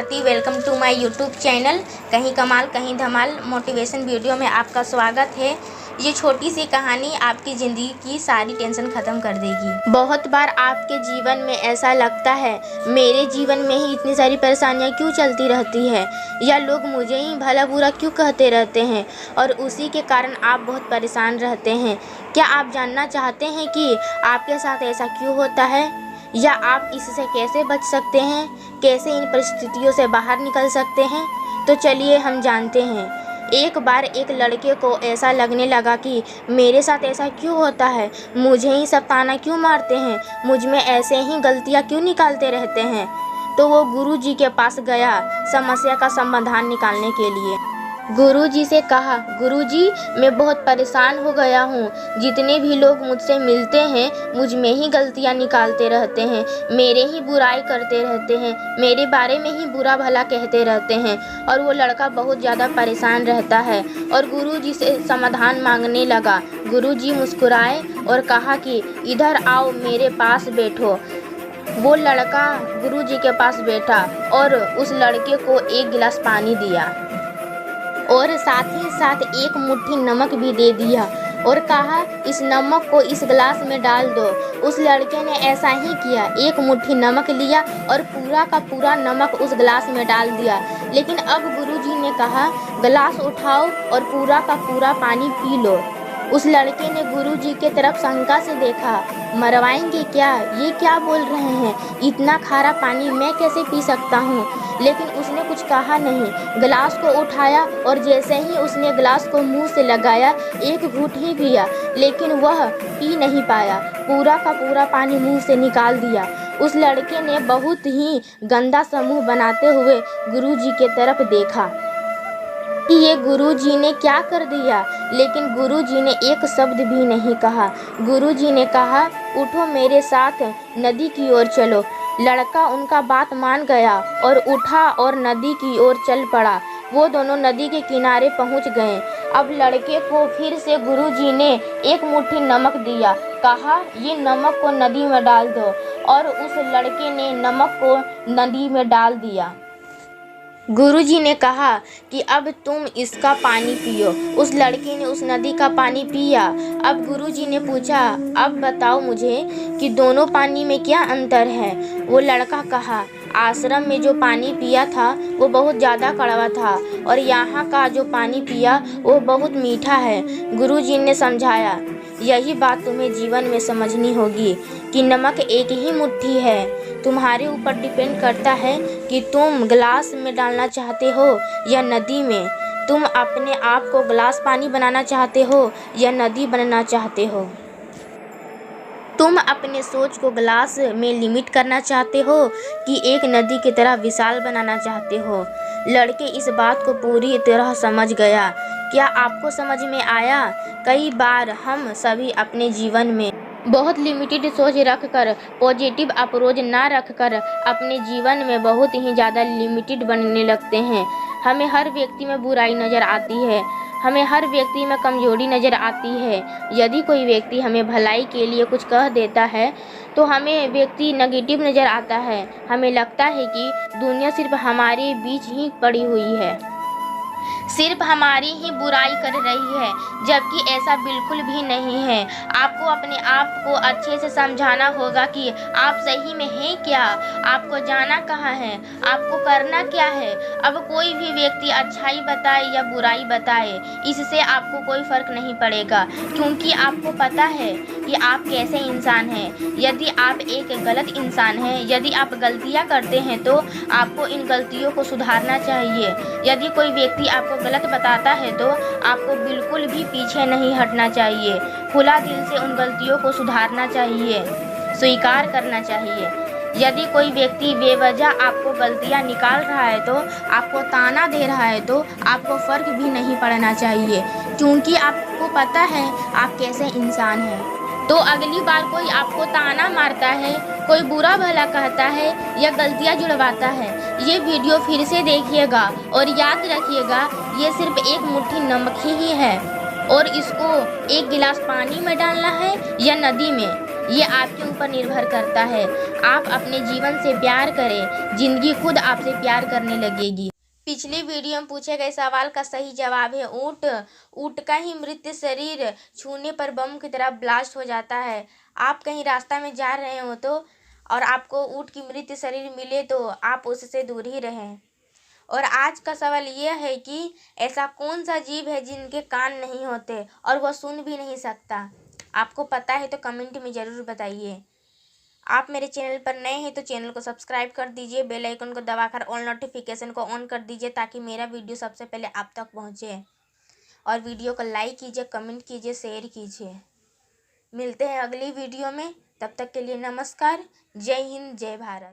Aarti. Welcome to my YouTube channel. कहीं कमाल कहीं धमाल मोटिवेशन वीडियो में आपका स्वागत है। ये छोटी सी कहानी आपकी ज़िंदगी की सारी टेंशन ख़त्म कर देगी। बहुत बार आपके जीवन में ऐसा लगता है, मेरे जीवन में ही इतनी सारी परेशानियाँ क्यों चलती रहती है, या लोग मुझे ही भला बुरा क्यों कहते रहते हैं, और उसी के कारण आप बहुत परेशान रहते हैं। क्या आप जानना चाहते हैं कि आपके साथ ऐसा क्यों होता है, या आप इससे कैसे बच सकते हैं, कैसे इन परिस्थितियों से बाहर निकल सकते हैं? तो चलिए हम जानते हैं। एक बार एक लड़के को ऐसा लगने लगा कि मेरे साथ ऐसा क्यों होता है, मुझे ही सब ताना क्यों मारते हैं, मुझ में ऐसे ही गलतियाँ क्यों निकालते रहते हैं। तो वो गुरुजी के पास गया समस्या का समाधान निकालने के लिए। गुरुजी से कहा, गुरुजी मैं बहुत परेशान हो गया हूँ। जितने भी लोग मुझसे मिलते हैं मुझ में ही गलतियाँ निकालते रहते हैं, मेरे ही बुराई करते रहते हैं, मेरे बारे में ही बुरा भला कहते रहते हैं। और वो लड़का बहुत ज़्यादा परेशान रहता है और गुरुजी से समाधान मांगने लगा। गुरुजी मुस्कुराए और कहा कि इधर आओ, मेरे पास बैठो। वो लड़का गुरुजी के पास बैठा और उस लड़के को एक गिलास पानी दिया और साथ ही साथ एक मुट्ठी नमक भी दे दिया और कहा, इस नमक को इस गिलास में डाल दो। उस लड़के ने ऐसा ही किया, एक मुट्ठी नमक लिया और पूरा का पूरा नमक उस गिलास में डाल दिया। लेकिन अब गुरुजी ने कहा, गिलास उठाओ और पूरा का पूरा पानी पी लो। उस लड़के ने गुरुजी के तरफ शंका से देखा, मरवाएंगे क्या, ये क्या बोल रहे हैं, इतना खारा पानी मैं कैसे पी सकता हूँ। लेकिन उसने कुछ कहा नहीं, गिलास को उठाया और जैसे ही उसने गिलास को मुंह से लगाया, एक घूंट ही पिया, लेकिन वह पी नहीं पाया, पूरा का पूरा पानी मुंह से निकाल दिया। उस लड़के ने बहुत ही गंदा सा मुँह बनाते हुए गुरुजी के तरफ देखा कि ये गुरुजी ने क्या कर दिया, लेकिन गुरुजी ने एक शब्द भी नहीं कहा। गुरुजी ने कहा, उठो, मेरे साथ नदी की ओर चलो। लड़का उनका बात मान गया और उठा और नदी की ओर चल पड़ा। वो दोनों नदी के किनारे पहुंच गए। अब लड़के को फिर से गुरुजी ने एक मुट्ठी नमक दिया, कहा, ये नमक को नदी में डाल दो, और उस लड़के ने नमक को नदी में डाल दिया। गुरुजी ने कहा कि अब तुम इसका पानी पियो। उस लड़के ने उस नदी का पानी पिया। अब गुरुजी ने पूछा, अब बताओ मुझे कि दोनों पानी में क्या अंतर है। वो लड़का कहा, आश्रम में जो पानी पिया था वो बहुत ज़्यादा कड़वा था और यहाँ का जो पानी पिया वो बहुत मीठा है। गुरुजी ने समझाया, यही बात तुम्हें जीवन में समझनी होगी कि नमक एक ही मुट्ठी है। तुम्हारे ऊपर डिपेंड करता है कि तुम गिलास में डालना चाहते हो या नदी में। तुम अपने आप को गिलास पानी बनाना चाहते हो या नदी बनना चाहते हो। तुम अपने सोच को गिलास में लिमिट करना चाहते हो कि एक नदी की तरह विशाल बनाना चाहते हो। लड़के इस बात को पूरी तरह समझ गया। क्या आपको समझ में आया? कई बार हम सभी अपने जीवन में बहुत लिमिटेड सोच रखकर, पॉजिटिव अप्रोच ना रखकर अपने जीवन में बहुत ही ज़्यादा लिमिटेड बनने लगते हैं। हमें हर व्यक्ति में बुराई नज़र आती है, हमें हर व्यक्ति में कमजोरी नज़र आती है। यदि कोई व्यक्ति हमें भलाई के लिए कुछ कह देता है तो हमें व्यक्ति नेगेटिव नज़र आता है। हमें लगता है कि दुनिया सिर्फ हमारे बीच ही पड़ी हुई है, सिर्फ हमारी ही बुराई कर रही है, जबकि ऐसा बिल्कुल भी नहीं है। आपको अपने आप को अच्छे से समझाना होगा कि आप सही में हैं क्या, आपको जाना कहाँ है, आपको करना क्या है। अब कोई भी व्यक्ति अच्छाई बताए या बुराई बताए, इससे आपको कोई फ़र्क नहीं पड़ेगा, क्योंकि आपको पता है कि आप कैसे इंसान हैं। यदि आप एक गलत इंसान हैं, यदि आप गलतियाँ करते हैं तो आपको इन गलतियों को सुधारना चाहिए। यदि कोई व्यक्ति आपको गलत बताता है तो आपको बिल्कुल भी पीछे नहीं हटना चाहिए। खुला दिल से उन गलतियों को सुधारना चाहिए, स्वीकार करना चाहिए। यदि कोई व्यक्ति बेवजह आपको गलतियां निकाल रहा है तो आपको ताना दे रहा है तो आपको फ़र्क भी नहीं पड़ना चाहिए, क्योंकि आपको पता है आप कैसे इंसान हैं। तो अगली बार कोई आपको ताना मारता है, कोई बुरा भला कहता है या गलतियां जुड़वाता है, ये वीडियो फिर से देखिएगा और याद रखिएगा, ये सिर्फ एक मुट्ठी नमक ही है और इसको एक गिलास पानी में डालना है या नदी में, ये आपके ऊपर निर्भर करता है। आप अपने जीवन से प्यार करें, जिंदगी खुद आपसे प्यार करने लगेगी। पिछली वीडियो में पूछे गए सवाल का सही जवाब है ऊँट। ऊँट का ही मृत शरीर छूने पर बम की तरह ब्लास्ट हो जाता है। आप कहीं रास्ता में जा रहे हो तो और आपको ऊँट की मृत शरीर मिले तो आप उससे दूर ही रहें। और आज का सवाल यह है कि ऐसा कौन सा जीव है जिनके कान नहीं होते और वह सुन भी नहीं सकता। आपको पता है तो कमेंट में ज़रूर बताइए। आप मेरे चैनल पर नए हैं तो चैनल को सब्सक्राइब कर दीजिए, बेल आइकन को दबाकर ऑल नोटिफिकेशन को ऑन कर दीजिए ताकि मेरा वीडियो सबसे पहले आप तक पहुंचे। और वीडियो को लाइक कीजिए, कमेंट कीजिए, शेयर कीजिए। मिलते हैं अगली वीडियो में, तब तक के लिए नमस्कार। जय हिंद, जय भारत।